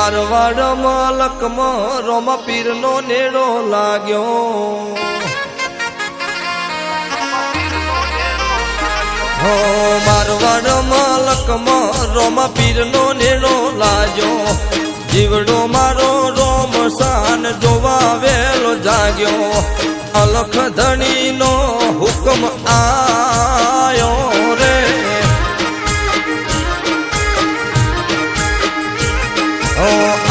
મારવાડ મલકમાં રોમા પીરનો નેડો લાગ્યો. હો મારવાડ મલકમાં રોમા પીરનો નેડો લાગ્યો. જીવડો મારો રોમ શાન જોવા વેલો જાગ્યો. અલખ ધણીનો હુકમ આયો રે.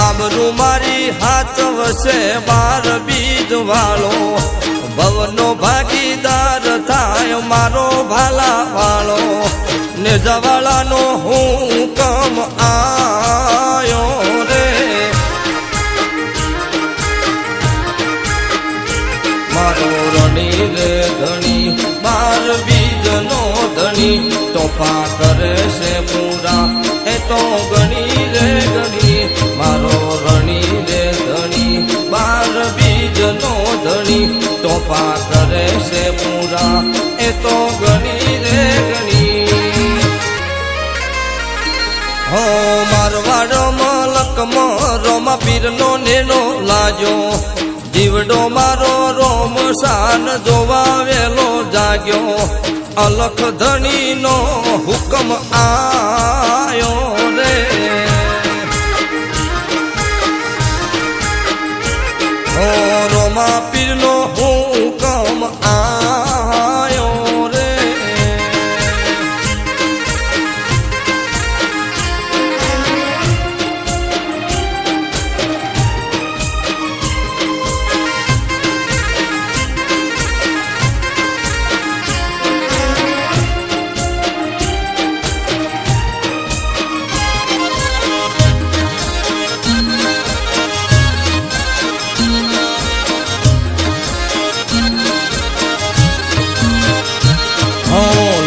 આબરૂ મારી હાથ વસે બાર બીજ વાળો. ભવનો ભાગીદાર થાય મારો ભાલા વાળો. નેજાવાળાનો હુકમ આયો રે. મારો રણી રે ધણી બાર બીજનો ધણી. તોફા કરે છે પૂરા એ તો ગણી રે ગણી. મારો રણી રે ધણી બાર બીજનો ધણી. તોફા કરે છે પૂરા એ તો ગણી રે ગણી. હો મારવાડ મલકમાં રોમા પીરનો નેનો લાગ્યો. જીવડો મારો રોમ શાન જોવા વેલો જાગ્યો. અલખ ધણીનો હુકમ આયો રે. હો રોમા પીરનો હુકમ આયો રે.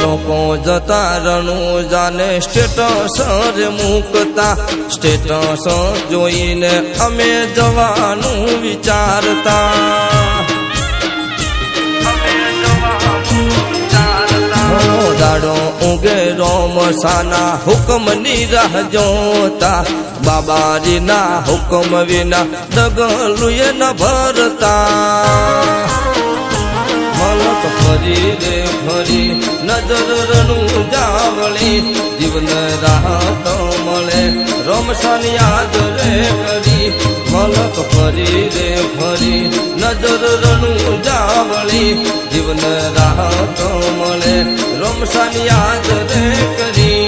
લોકો જતા રણું જાને સ્ટેટસ મૂકતા. સ્ટેટસ જોઈને અમે જવાનું વિચારતા. દાડો ઉગે રોમ શાના હુકમની રાહ જોતા. બાબાજીના હુકમ વિના ડગલુએ ન ભરતા. મલક ફરી રે ફરી નજર રણું જાવળી. જીવન રાહત મળે રોમશાન યાદ રે કરી. મલક ફરી રે ફરી નજર રણું જાવળી. જીવન રાહત મળે રોમશાન યાદ રે કરી.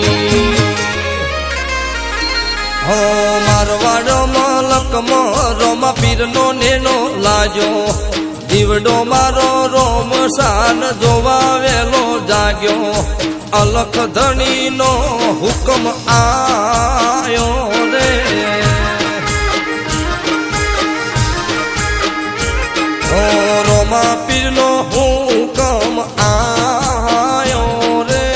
હો મારવાડ મલકમાં રોમા પીરનો નેનો લાગ્યો. જીવડો મારો રોમ શાન જોવા વેલો જાગ્યો. અલખ ધણીનો હુકમ આયો રે. ઓ રોમા પીરનો હુકમ આયો રે.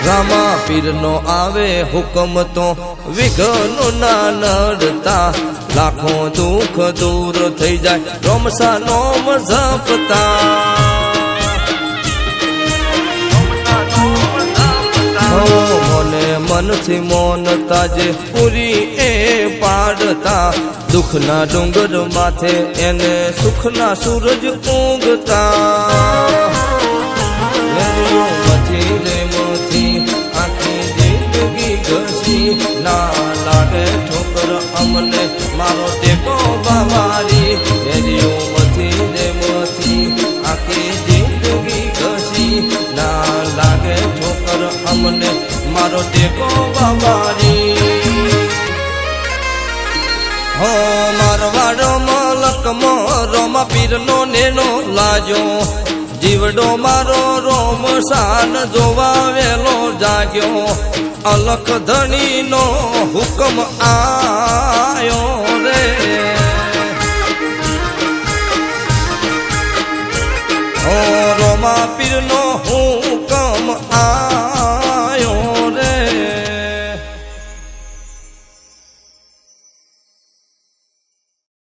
રામા પીરનો આવે હુકમ તો વિઘ્નો ના નડતા. લાખો દુઃખ દૂર થઈ જાય રોમશા નોમ જપતા. મને મનથી મોનતા જે પૂરી એ પાડતા. દુઃખના ડુંગર માથે એને સુખના સૂરજ ઊંઘતા. મથી રે મથી આખી જિંદગી ઘસી. ના લાગે ઠોકર અમને મારો ટેકો બાવારી. મથી રે મથી આખી જિંદગી ઘસી. ના લાગે ઠોકર અમને મારો ટેકો બાવારી. હો મારવાડ મલકમાં રોમા પીરનો નેનો લાગ્યો. જીવડો મારો રોમ શાન જોવા વેલો જાગ્યો. અલખ ધણીનો હુકમ આયો રે ઓ રોમા પીરનો હું